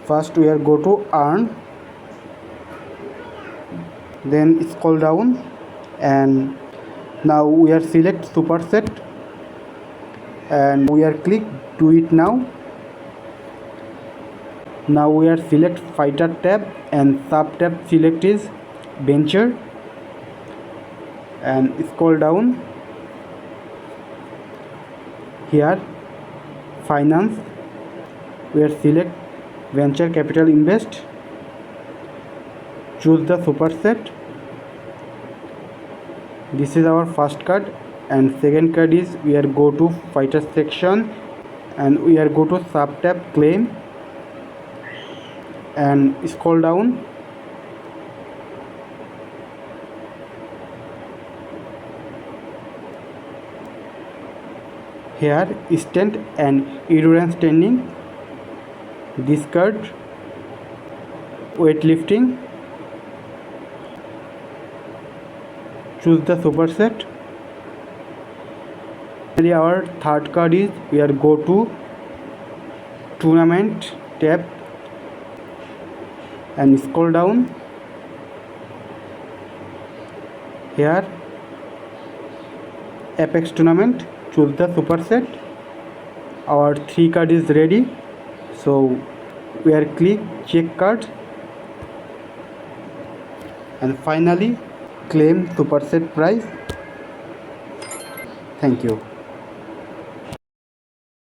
First we are go to earn, then scroll down, and now we are select Superset, and we are click do it now. Now we are select fighter tab, and sub tab select is venture, and scroll down. Here finance, we are select venture capital invest, choose the Superset. This is our first card, and second card is we are go to fighter section, and we are go to sub tab claim, and scroll down. Here strength and endurance training, this card weightlifting, choose the Superset. Our third card is we are go to tournament tab, and scroll down. Here Apex tournament, choose the Superset. Our 3 card is ready, so we are click check card, and finally claim Superset prize. Thank you.